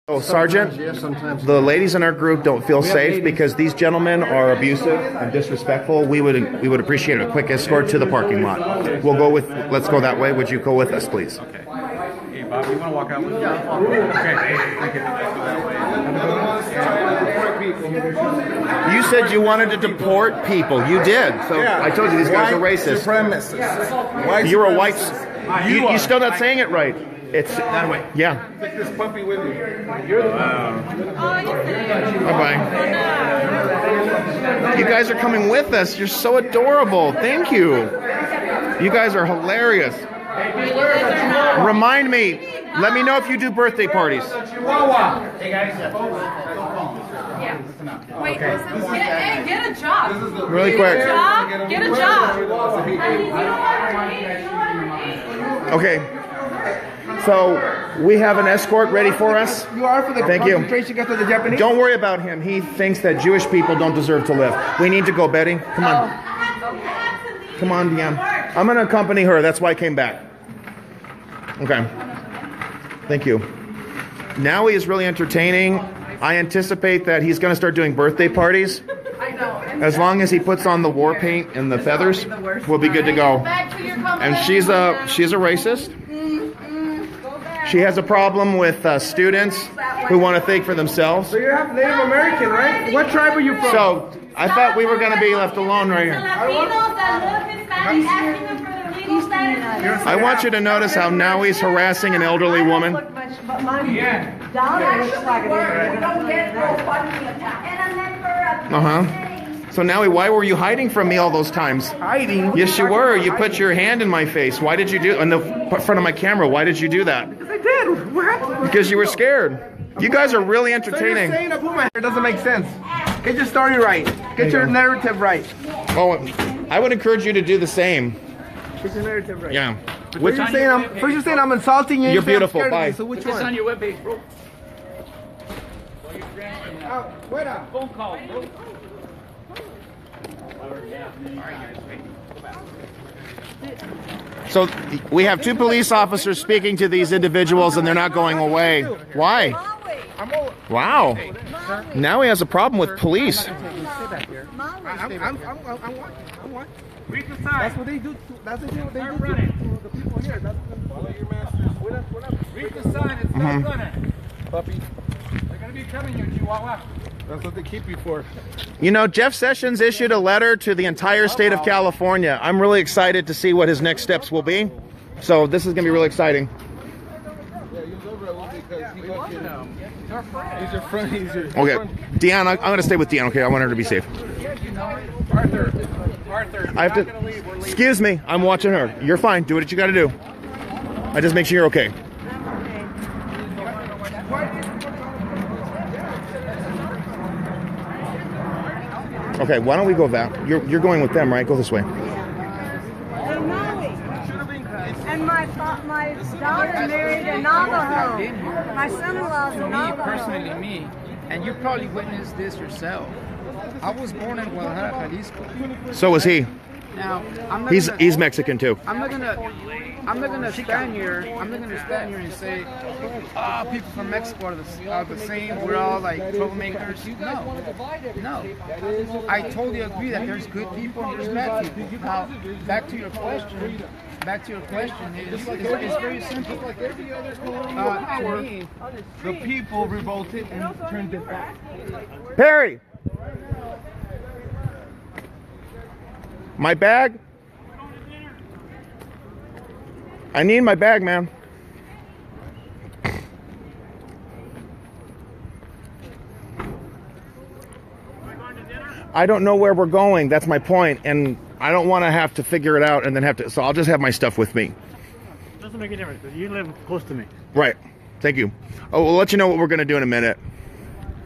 Oh, Sergeant, the ladies in our group don't feel safe because these gentlemen are abusive and disrespectful. We would appreciate a quick escort to the parking lot. We'll go with, let's go that way. Would you go with us, please? Okay. Hey, Bob, you want to walk out with me? Yeah. Okay, thank you. You said you wanted to deport people. You did. So yeah. I told you these guys are racist. Supremacists. You're a white... You're still not saying it right. It's that way. Yeah. Take this puppy with you. You're the Bye-bye. You guys are coming with us. You're so adorable. Thank you. You guys are hilarious. Remind me. Let me know if you do birthday parties. Hey guys. Wait, get a job. Really quick. Get a job. Okay. So we have an escort ready for us. You are for the concentration camp of the Japanese? Don't worry about him. He thinks that Jewish people don't deserve to live. We need to go, Betty. Come on. Come on, Deanne. I'm going to accompany her. That's why I came back. Okay. Thank you. Now he is really entertaining. I anticipate that he's going to start doing birthday parties. I know. As long as he puts on the war paint and the feathers, we'll be good to go. And she's a racist. She has a problem with students who want to think for themselves. So you're half Native American, right? What tribe are you from? So I thought we were going to be left alone right here. I want you to notice how now he's harassing an elderly woman. So now, why were you hiding from me all those times? Hiding? Yes, you were. You put your hand in my face. Why did you do in the front of my camera? Why did you do that? Because I did. What happened? Because you were scared. You guys are really entertaining. So you're saying I put my hair doesn't make sense. Get your story right. Get your narrative right. Oh, I would encourage you to do the same. Get your narrative right. Yeah. First you're saying I'm insulting you. You're beautiful. Bye. So which one? It's on your webpage, bro. Phone call, bro. So we have two police officers speaking to these individuals and they're not going away. Why? Wow. Now he has a problem with police. Read the sign. That's what they do. That's what they do to the people here. Read the sign. It's not running. Puppy. They're going to be coming here, Chihuahua. That's what they keep you for. You know, Jeff Sessions issued a letter to the entire state of California. I'm really excited to see what his next steps will be. So this is going to be really exciting. Yeah, he was over at because he got He's your friend. He's your Okay. Deanne, I'm going to stay with Deanne, okay? I want her to be safe. Arthur, I have to... Excuse me. I'm watching her. You're fine. Do what you got to do. I just make sure you're okay. Okay, why don't we go that? You're going with them, right? Go this way. And my daughter married a Navajo. My son-in-law's a Navajo. Personally, me, and you probably witnessed this yourself. I was born in Guadalajara, Jalisco. So was he. Now, he's Mexican too. I'm not gonna stand here. I'm not gonna stand here and say, "Oh, people from Mexico are the same. We're all like troublemakers." No. I totally agree that there's good people and there's bad people. Now, back to your question. It's very simple. To me, the people revolted and turned it back. Perry! My bag? I need my bag, man. I don't know where we're going. That's my point. And I don't want to have to figure it out and then have to... So I'll just have my stuff with me. Doesn't make a difference because you live close to me. Right. Thank you. Oh, we'll let you know what we're going to do in a minute.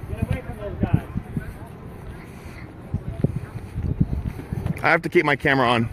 Get away from those guys. I have to keep my camera on.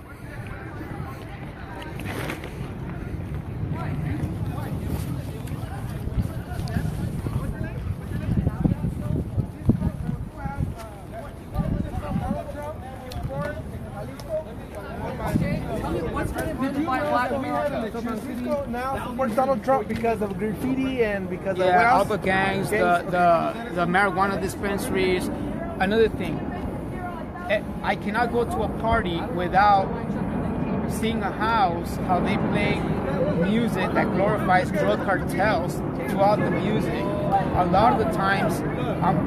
What's going to be by Black America? Francisco now supports Donald Trump because of graffiti and because of what Yeah, all else? the gangs, the marijuana dispensaries. Another thing, I cannot go to a party without seeing a house how they play music that glorifies drug cartels throughout the music. A lot of the times,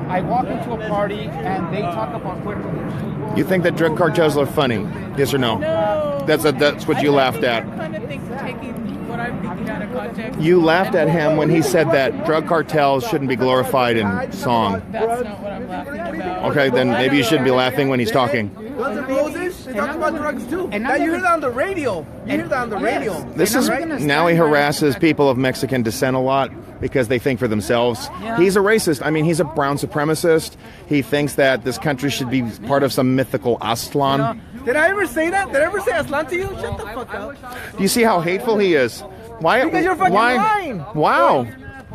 I walk into a party and they talk about Puerto Rico. You think that drug cartels are funny? Yes or no? No. That's what you laughed at. I kind of think taking what I'm thinking out of context. You laughed at him when he said that drug cartels shouldn't be glorified in song. That's not what I'm laughing about. Okay, then maybe you shouldn't be laughing when he's talking. Guns N' Roses, they talk about drugs too. And Now you hear that on the radio. You hear that on the radio. This is now he harasses people of Mexican descent a lot because they think for themselves. He's a racist. I mean, he's a brown supremacist. He thinks that this country should be part of some mythical Aztlan. Did I ever say that? Did I ever say Aslan to you? Shut the fuck up. Do you see how hateful he is? Why? Because you're fucking lying. Wow.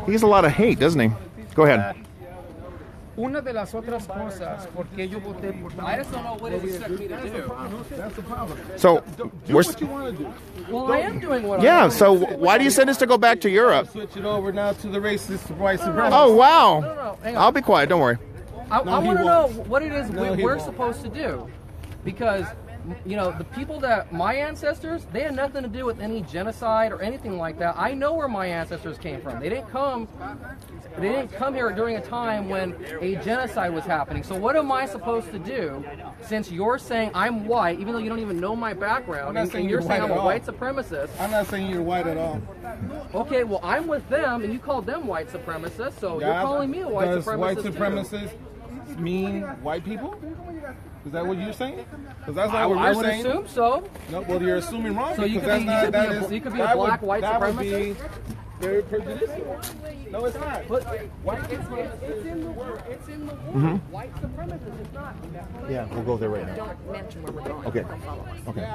He has a lot of hate, doesn't he? Go ahead. Una de las otras cosas, porque yo voté por I just don't know what you expect me to do. That's the problem. So, we're, What you want to do? Well, I am doing what yeah, so why do you send us to go back to Europe? Switch it over now to the racist white supremacists. Oh, wow. No, hang on. I'll be quiet, don't worry. I No, he want to know won't. what it is No, he we're won't. supposed to do, because you know the people that my ancestors, they had nothing to do with any genocide or anything like that. I know where my ancestors came from. They didn't come here during a time when a genocide was happening. So what am I supposed to do, since you're saying I'm white, even though you don't even know my background, and you're saying I'm a white supremacist? I'm not saying you're white at all. Okay, well I'm with them, and you call them white supremacists, so you're calling me a white Does supremacist. white too. supremacists mean white people? Is that what you're saying? Because that's I not what I we're would saying. assume so. No, well, you're assuming wrong. So you because could that's be- not, you could that be a- is- you could be a that black would, white that would supremacist? be very prejudicial. No, it's not. It's in the word. White supremacist. It's not. Yeah, we'll go there right now. Don't mention where we're going. Okay. Okay.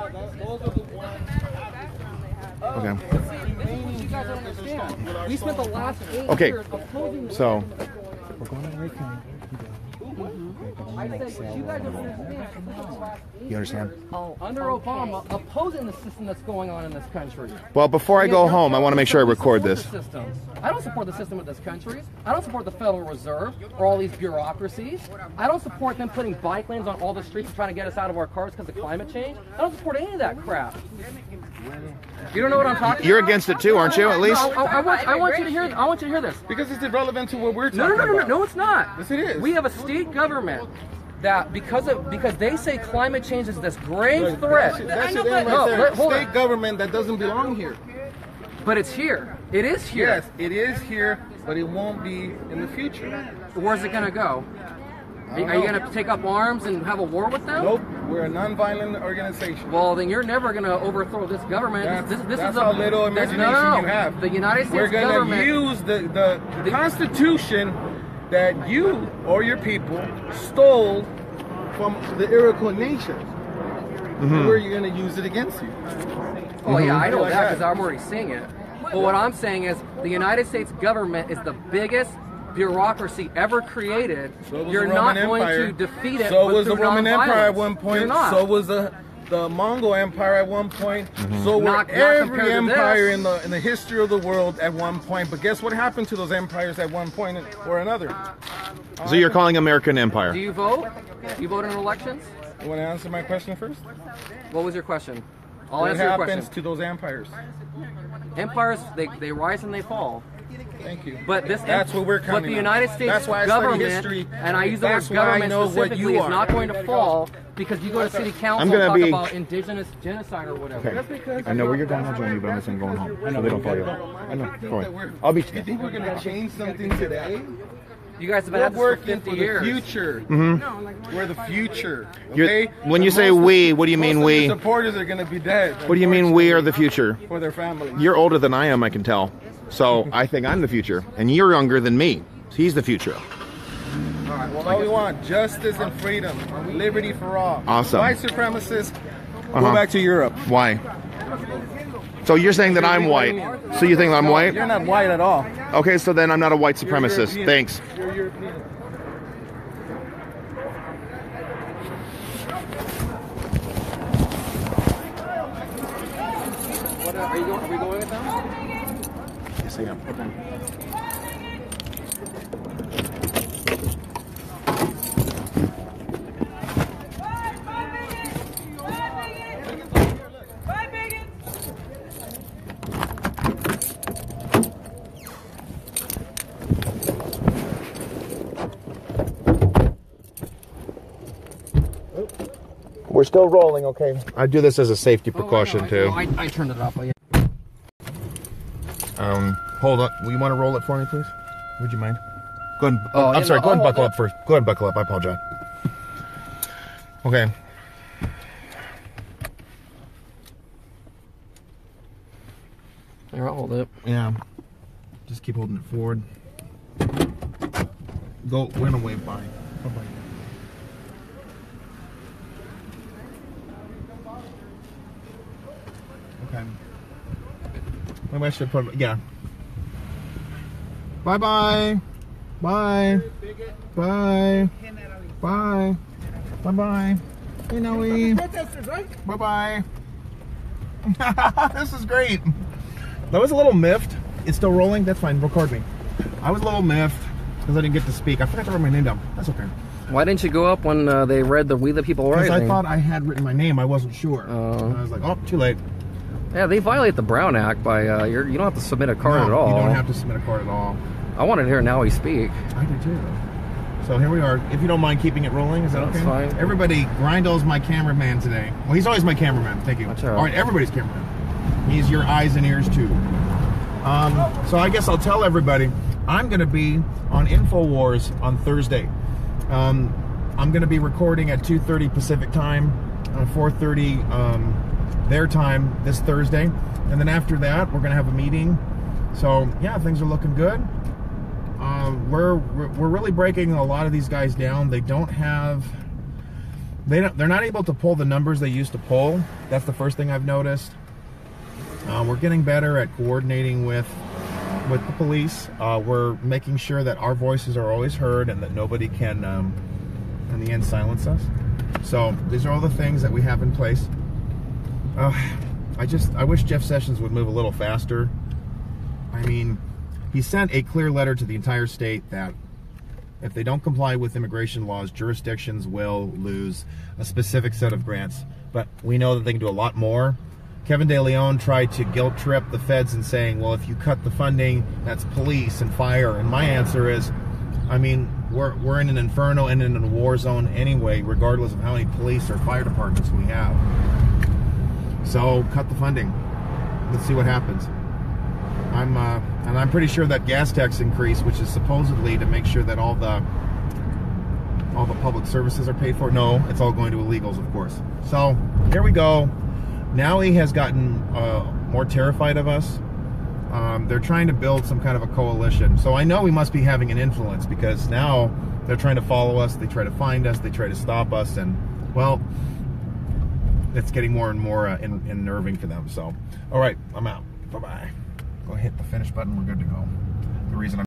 Okay. You guys don't understand. We spent the last 8 Okay. years opposing the So, I said, what you guys don't understand. We spent the last 8 you understand? under Obama opposing the system that's going on in this country. Well, before I go home, I want to make sure I record this. I don't support the system of this country. I don't support the Federal Reserve or all these bureaucracies. I don't support them putting bike lanes on all the streets and trying to get us out of our cars because of climate change. I don't support any of that crap. You don't know what I'm talking You're about? against it too, aren't you, at least? No, I want you to hear. I want you to hear this. Because it's irrelevant to what we're talking No, about. no, it's not. Yes, it is. We have a state government that because they say climate change is this grave threat. That should end No, right there. hold on. State government that doesn't belong here. But it's here. It is here. Yes, it is here, but it won't be in the future. Where's it gonna go? Are you gonna take up arms and have a war with them? Nope, we're a non-violent organization. Well, then you're never gonna overthrow this government. That's how little imagination you have. The United States We're going to government. use the Constitution that you or your people stole from the Iroquois nation. And we're going to use it against you. Oh yeah, I know Like that that. because I'm already seeing it. But what I'm saying is the United States government is the biggest bureaucracy ever created. So was You're the not Roman going Empire. to defeat it. So with was the through Roman Empire at nonviolence. one point. You're not. So was the Mongol Empire at one point. So were Not every compared to empire this. in the history of the world at one point. But guess what happened to those empires at one point or another? So you're calling American Empire? Do you vote? Do you vote in elections? You want to answer my question first? What was your question? I'll What answer your happens question. to those empires? Empires, they rise and they fall. Thank you. But That's what we're counting But the on. United States That's why I study government, history. and I use the word That's why I government know what specifically, you is are. not going to fall because you go to city council and gonna talk be- about indigenous genocide or whatever. Okay. I know where you're going, I'll join you, but I'm saying going home. So they don't follow you. I know. Go ahead. I'll be. You think we're going to change something today? You guys have been We're at this for working 50 for years. the future. We're the future. You're- Okay? when you So say most of- we, what do you mean most of we? your supporters are going to be dead. What do you mean we are the future? For their families. You're older than I am, I can tell. So I think I'm the future, and you're younger than me. He's the future. All right, well, all we want, justice and freedom, liberty for all. Awesome. White supremacists, Uh-huh. go back to Europe. Why? So you're saying that I'm white. So you think I'm white? You're not white at all. Okay, so then I'm not a white supremacist. European. Thanks. You're European. Are we going with them? Yes, I am. Okay. We're still rolling, okay? I do this as a safety precaution, too. I turned it off. Hold up. Will you want to roll it for me, please? Would you mind? Go ahead. Oh, I'm sorry. Go ahead and buckle up. up first. Go ahead and buckle up. I apologize. Okay. Here, I'll hold it. Yeah. Just keep holding it forward. Go. We're gonna wave by. Bye-bye. Okay. Maybe I should put. Yeah. Bye bye. Bye. Bye. Bye. Bye bye. Hey Noe. Bye bye. This is great. That was a little miffed. It's still rolling. That's fine. Record me. I was a little miffed because I didn't get to speak. I forgot to write my name down. That's okay. Why didn't you go up when they read the We the People Rising? Because I thought I had written my name. I wasn't sure. And I was like, oh, too late. Yeah, they violate the Brown Act by you don't have to submit a card at all. You don't have to submit a card at all. I wanted to hear Now We Speak. I do too. So here we are. If you don't mind keeping it rolling, is that okay? That's fine. Everybody, Grindel's my cameraman today. Well, he's always my cameraman. Thank you. That's all right. All right, everybody's cameraman. He's your eyes and ears too. So I guess I'll tell everybody, I'm going to be on InfoWars on Thursday. I'm going to be recording at 2:30 Pacific time, 4:30 their time this Thursday. And then after that, we're going to have a meeting. So yeah, things are looking good. We're really breaking a lot of these guys down. They don't have, they're not able to pull the numbers they used to pull. That's the first thing I've noticed. We're getting better at coordinating with the police. We're making sure that our voices are always heard and that nobody can, in the end, silence us. So these are all the things that we have in place. I wish Jeff Sessions would move a little faster. I mean, he sent a clear letter to the entire state that if they don't comply with immigration laws, jurisdictions will lose a specific set of grants. But we know that they can do a lot more. Kevin De Leon tried to guilt trip the feds and saying, well, if you cut the funding, that's police and fire. And my answer is, I mean, we're in an inferno and in a war zone anyway, regardless of how many police or fire departments we have. So cut the funding. Let's see what happens. And I'm pretty sure that gas tax increase, which is supposedly to make sure that all the public services are paid for. No, it's all going to illegals, of course. So here we go. Now he has gotten more terrified of us. They're trying to build some kind of a coalition. So I know we must be having an influence because now they're trying to follow us. They try to find us. They try to stop us. And, well, it's getting more and more unnerving for them. So, all right, I'm out. Bye-bye. Go hit the finish button. We're good to go. The reason I'm